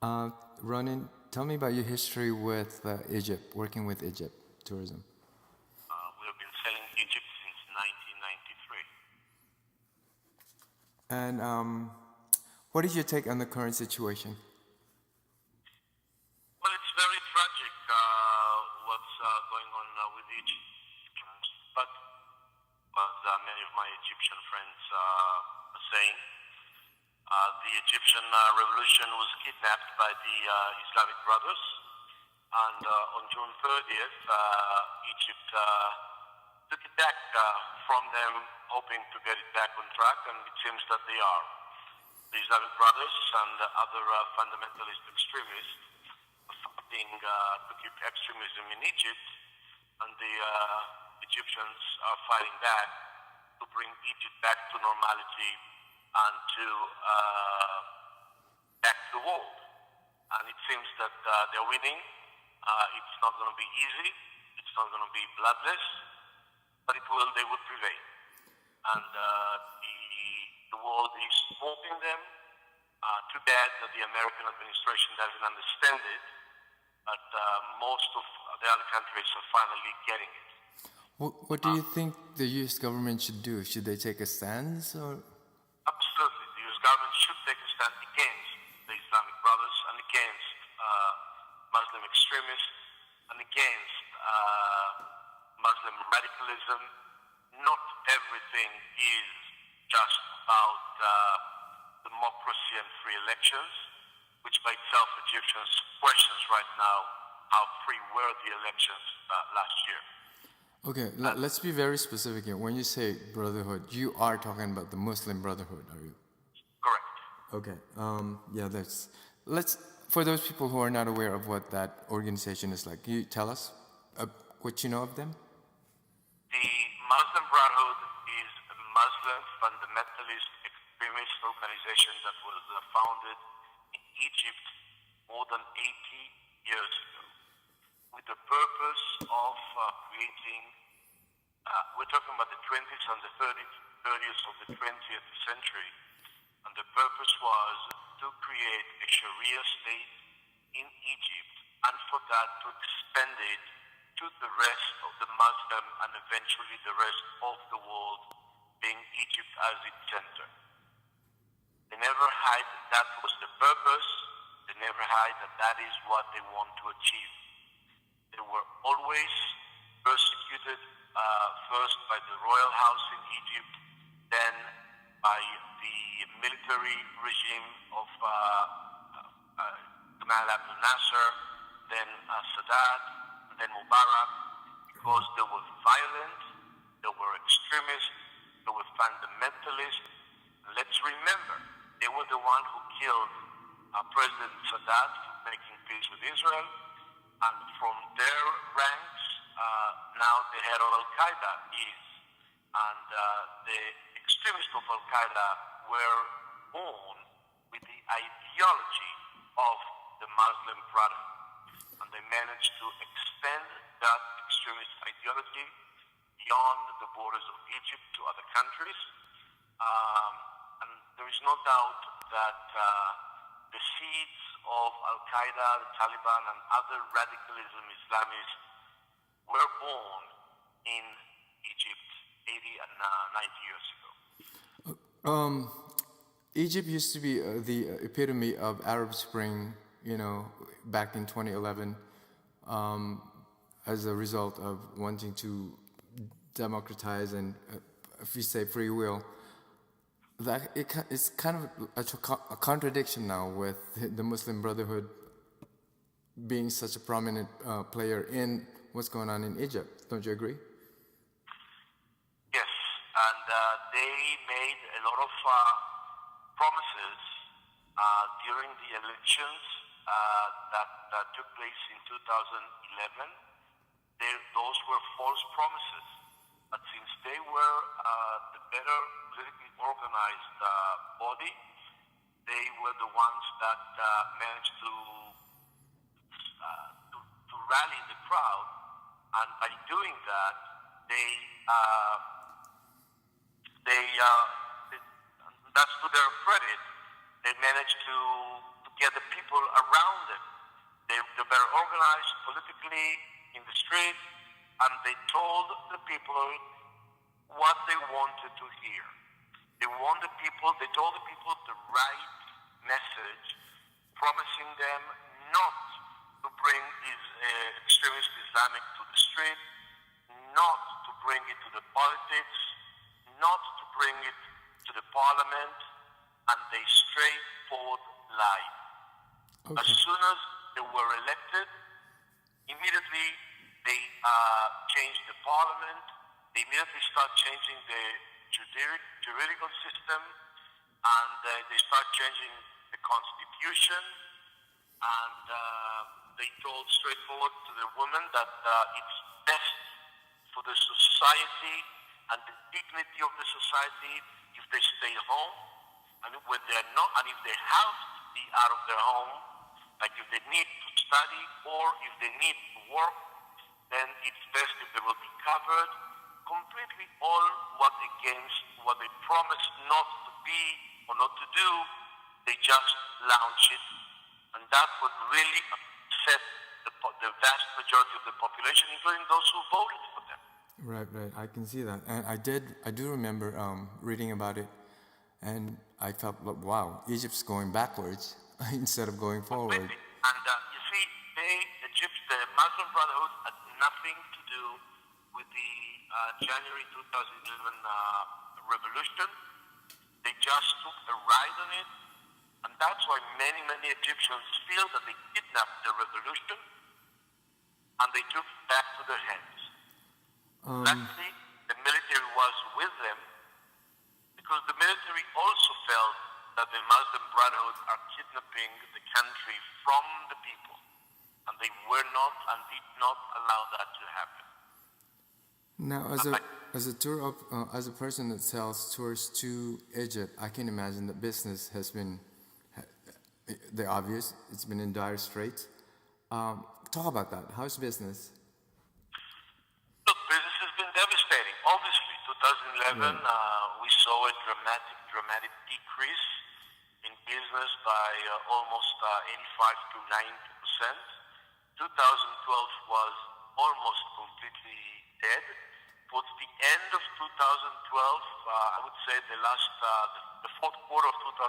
Uh, Ronan, tell me about your history with Egypt, working with Egypt tourism. We have been selling Egypt since 1993. And what is your take on the current situation? Well, it's very tragic what's going on with Egypt. But as many of my Egyptian friends are saying, the Egyptian revolution was kidnapped by the Islamic Brothers, and on June 30th, Egypt took it back from them, hoping to get it back on track, and it seems that they are. The Islamic Brothers and other fundamentalist extremists are fighting to keep extremism in Egypt, and the Egyptians are fighting back to bring Egypt back to normality and to back to the world. And it seems that they're winning. It's not going to be easy. It's not going to be bloodless, but they will prevail. And the world is supporting them. Too bad that the American administration doesn't understand it, but most of the other countries are finally getting it. What do you think the U.S. government should do? Should they take a stance or? Absolutely. The U.S. government should take a stand against the Islamic Brothers and against Muslim extremists and against Muslim radicalism. Not everything is just about democracy and free elections, which by itself Egyptians questions right now how free were the elections last year. Okay, let's be very specific here. When you say brotherhood, you are talking about the Muslim Brotherhood, are you? Correct. Okay. Yeah, let's for those people who are not aware of what that organization is like. Can you tell us what you know of them? The Muslim Brotherhood is a Muslim fundamentalist extremist organization that was founded in Egypt more than 80 years ago with the purpose of creating, we're talking about the 20s and the 30s of the 20th century, and the purpose was to create a Sharia state in Egypt and for that to expand it to the rest of the Muslim and eventually the rest of the world, being Egypt as its center. They never hide that was the purpose. They never hide that that is what they want to achieve. They were always persecuted, first by the royal house in Egypt, then by the military regime of Gamal Abdel Nasser, then Sadat, then Mubarak, because they were violent, they were extremists, they were fundamentalists. Let's remember, they were the one who killed President Sadat for making peace with Israel, and from their ranks, now the head of Al-Qaeda is. And the extremists of Al-Qaeda were born with the ideology of the Muslim Brotherhood. And they managed to expand that extremist ideology beyond the borders of Egypt to other countries. And there is no doubt that the seeds of Al-Qaeda, the Taliban, and other radicalism Islamists were born in Egypt 80 and 90 years ago. Egypt used to be the epitome of Arab Spring, back in 2011, as a result of wanting to democratize and, if you say free will. That it's kind of a contradiction now with the Muslim Brotherhood being such a prominent player in what's going on in Egypt. Don't you agree? Yes, and they made a lot of promises during the elections that took place in 2011. Those were false promises. But since they were the better politically organized body, they were the ones that managed to rally the crowd, and by doing that, that's to their credit. They managed to get the people around them. They were organized politically in the street, and they told the people what they wanted to hear. They told the people the right message, promising them not to bring this extremist Islamic to the street, not to bring it to the politics, not to bring it to the parliament, and they straightforward lied. Okay. As soon as they were elected, immediately they changed the parliament, they immediately start changing the juridical system, and they start changing the constitution, and they told straightforward to the women that it's best for the society and the dignity of the society if they stay home, and when they're not, and if they have to be out of their home, like if they need to study or if they need to work, then it's best if they will be covered. Completely all what against what they promised not to be or not to do, they just launch it, and that would really upset the vast majority of the population, including those who voted for them. Right. I can see that, and I do remember reading about it, and I felt like, wow, Egypt's going backwards instead of going forward. Completely. And you see, the Muslim Brotherhood had nothing to do with the January 2011 revolution. They just took a ride on it, and that's why many Egyptians feel that they kidnapped the revolution and they took it back to their hands. Luckily, the military was with them, because the military also felt that the Muslim Brotherhood are kidnapping the country from the people, and they were not and did not allow that to happen. Now, as a person that sells tours to Egypt, I can imagine that business has been the obvious. It's been in dire straits. Talk about that. How's business? Look, business has been devastating. Obviously, 2011, we saw a dramatic decrease in business by almost 85 to 90%. 2012 was almost completely dead. Towards the end of 2012, I would say the fourth quarter of 2012,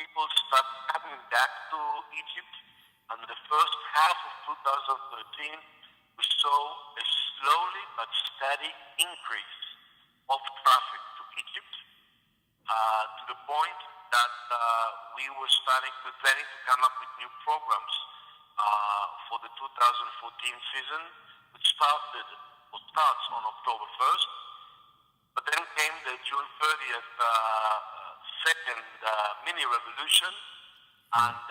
people started coming back to Egypt, and the first half of 2013, we saw a slowly but steady increase of traffic to Egypt, to the point that we were planning to come up with new programs for the 2014 season, which starts on October 1st, but then came the June 30th second mini revolution, and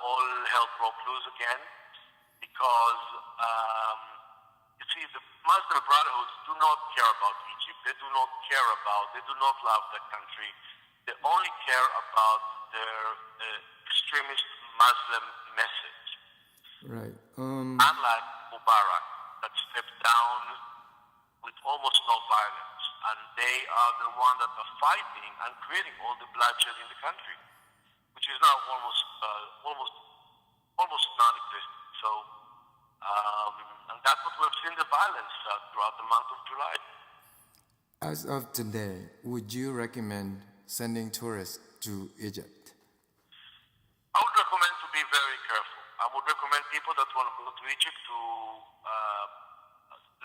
all hell broke loose again, because you see, the Muslim Brotherhood do not care about Egypt. They do not love the country. They only care about their extremist Muslim message. Right. Unlike Mubarak, that stepped down with almost no violence, and they are the ones that are fighting and creating all the bloodshed in the country, which is now almost non-existent. So, and that's what we've seen, the violence throughout the month of July. As of today, would you recommend sending tourists to Egypt? I would recommend to be very careful. I would recommend people that want to go to Egypt to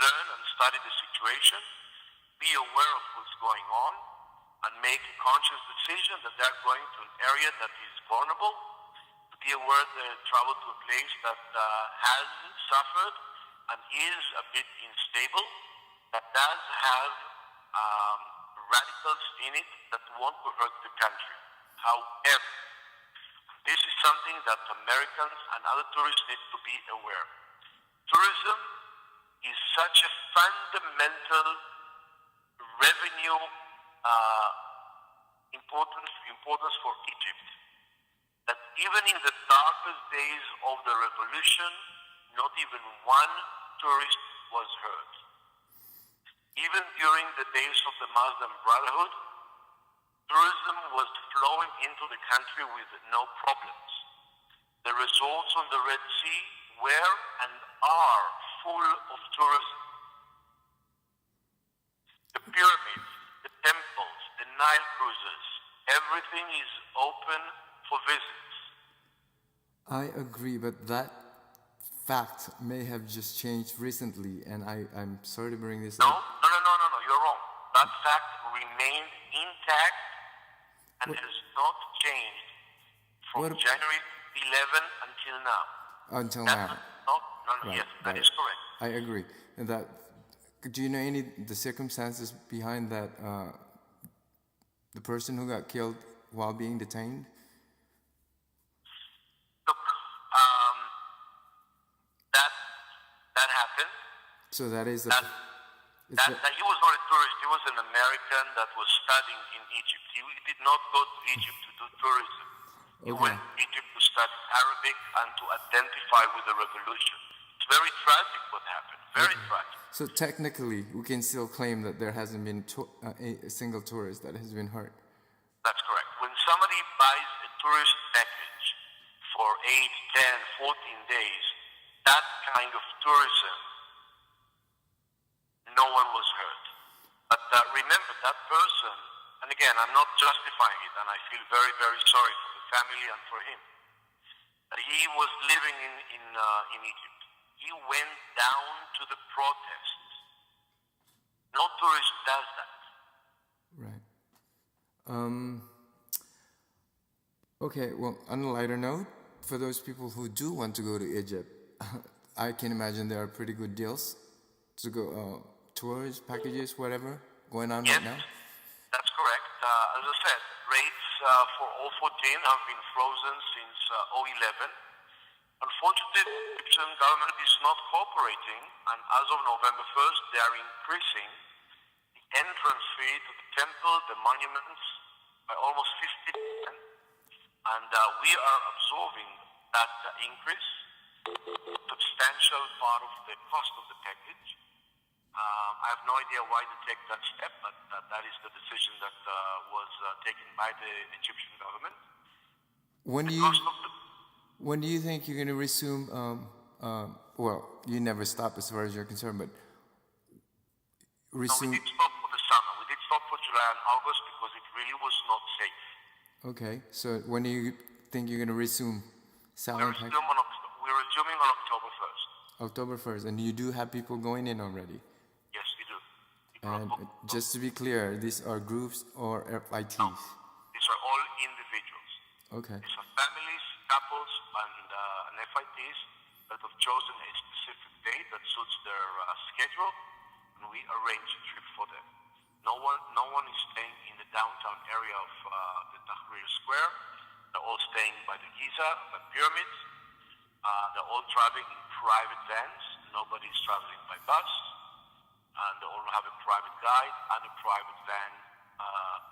learn and study the situation, be aware of what's going on, and make a conscious decision that they're going to an area that is vulnerable, to be aware they travel to a place that has suffered and is a bit unstable, that does have radicals in it that want to hurt the country. However, this is something that Americans and other tourists need to be aware. Tourism is such a fundamental revenue importance for Egypt that even in the darkest days of the revolution, not even one tourist was hurt. Even during the days of the Muslim Brotherhood, tourism was flowing into the country with no problems. The resorts on the Red Sea were and are full of tourism. The pyramids, the temples, the Nile cruises, everything is open for visits. I agree, but that fact may have just changed recently, and I'm sorry to bring this No, up. no, you're wrong. That fact remained intact and has not changed from What- January 11 until now. Until That now. has not, yes, that is correct. I agree. And that, do you know any the circumstances behind that? The person who got killed while being detained. Look, that happened. So that is That, it's that he was not a tourist. He was an American that was studying in Egypt. He did not go to Egypt to do tourism. He Okay. went to Egypt to study Arabic and to identify with the revolution. It's very tragic what happened. Very tragic. So technically, we can still claim that there hasn't been a single tourist that has been hurt. That's correct. When somebody buys a tourist package for 8, 10, 14 days, that kind of tourism, no one was hurt. But remember, that person, and again, I'm not justifying it, and I feel very, very sorry for the family and for him, but he was living in Egypt. He went down to the protests. No tourist does that. Right. Okay, well, on a lighter note, for those people who do want to go to Egypt, I can imagine there are pretty good deals to go, tours, packages, whatever, going on Yes, right now. that's correct. As I said, rates for all 14 have been frozen since 2011. Unfortunately, the Egyptian government is not cooperating, and as of November 1st, they are increasing the entrance fee to the temple, the monuments, by almost 50%. And we are absorbing that increase, substantial part of the cost of the package. I have no idea why they take that step, but that is the decision that was taken by the Egyptian government. When do The you cost of the when do you think you're going to resume? Well, you never stop as far as you're concerned, but No, we resume. did stop for the summer. We did stop for July and August because it really was not safe. Okay, so when do you think you're going to resume selling packages? We're resuming on October 1st. October 1st, and you do have people going in already. Yes, we do. People And are booked. just to be clear, these are groups or FITs. These are all individuals. Okay. These are families, couples, and FITs that have chosen a specific date that suits their schedule, and we arrange a trip for them. No one is staying in the downtown area of the Tahrir Square. They're all staying by the Giza, by pyramids. They're all traveling in private vans. Nobody's traveling by bus. And they all have a private guide and a private van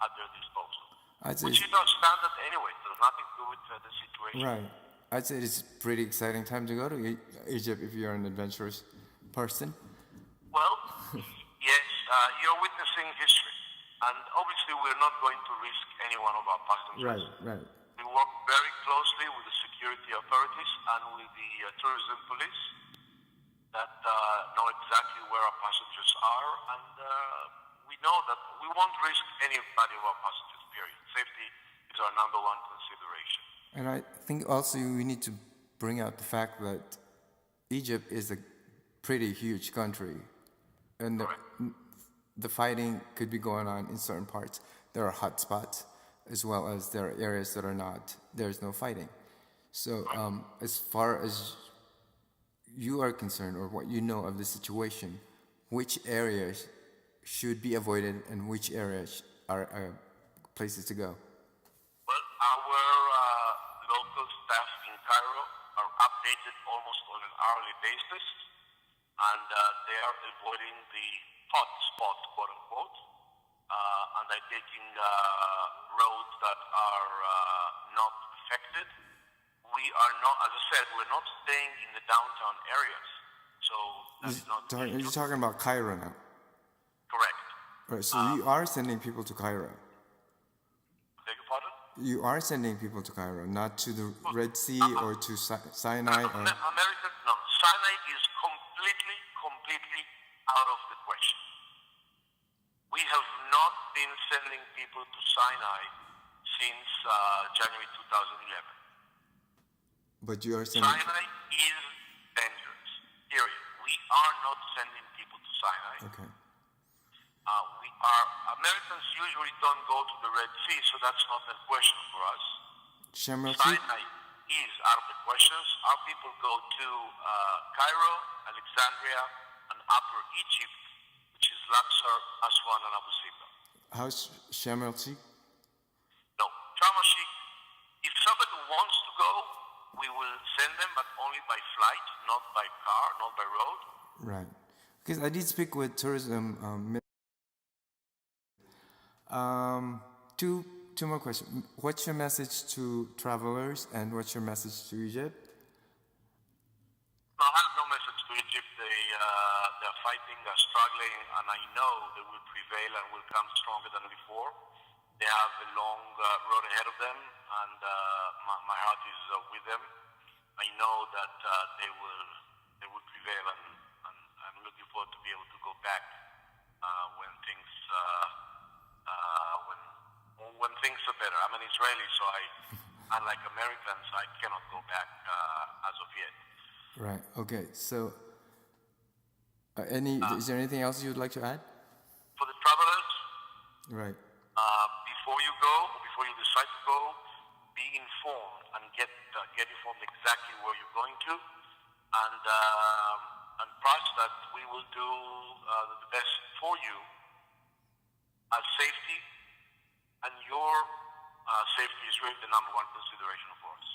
at their disposal. I'd say Which is our standard anyway. There's nothing to do with the situation. right. I'd say it's a pretty exciting time to go to Egypt if you're an adventurous person. Well, yes, you're witnessing history. And obviously we're not going to risk any one of our passengers. Right. We work very closely with the security authorities and with the tourism police that know exactly where our passengers are, and we know that we won't risk anybody of our passengers, period. Safety is our number one consideration. And I think also we need to bring out the fact that Egypt is a pretty huge country, and the fighting could be going on in certain parts. There are hot spots, as well as there are areas that are not. There's no fighting. So as far as you are concerned, or what you know of the situation, which areas should be avoided and which areas are places to go? Well, our local staff in Cairo are updated almost on an hourly basis, and they are avoiding the hot spot, quote unquote, and they're taking roads that are not affected. We are not, as I said, we're not staying in the downtown areas, so that's not. You're talking about Cairo now. Correct. Right, so you are sending people to Cairo. Beg your pardon? you are sending people to Cairo, not to the Red Sea or to Sinai or... America, no, Sinai is completely out of the question. We have not been sending people to Sinai since January 2011. But you are sending... Sinai is dangerous, period. We are not sending people to Sinai. Okay. Americans usually don't go to the Red Sea, so that's not a question for us. Shem El Sheikh? Sinai is out of the questions. Our people go to Cairo, Alexandria, and Upper Egypt, which is Luxor, Aswan, and Abu Simbel. How's Shem El Sheikh? No, Sharm el Sheikh, if somebody wants to go, we will send them, but only by flight, not by car, not by road. Right. Because I did speak with tourism. Two more questions. What's your message to travelers, and what's your message to Egypt? No, I have no message to Egypt. They're fighting, they're struggling, and I know they will prevail and will come stronger than before. They have a long road ahead of them, and my heart is with them. I know that they will prevail, and I'm looking forward to be able to go back when things when things are better. I'm an Israeli, so unlike Americans, I cannot go back as of yet. Right. Okay. So, is there anything else you'd like to add? For the travelers, right. Before you go, before you decide to go, be informed and get informed exactly where you're going to, and trust that we will do the best for you as safety, and your safety is really the number one consideration for us.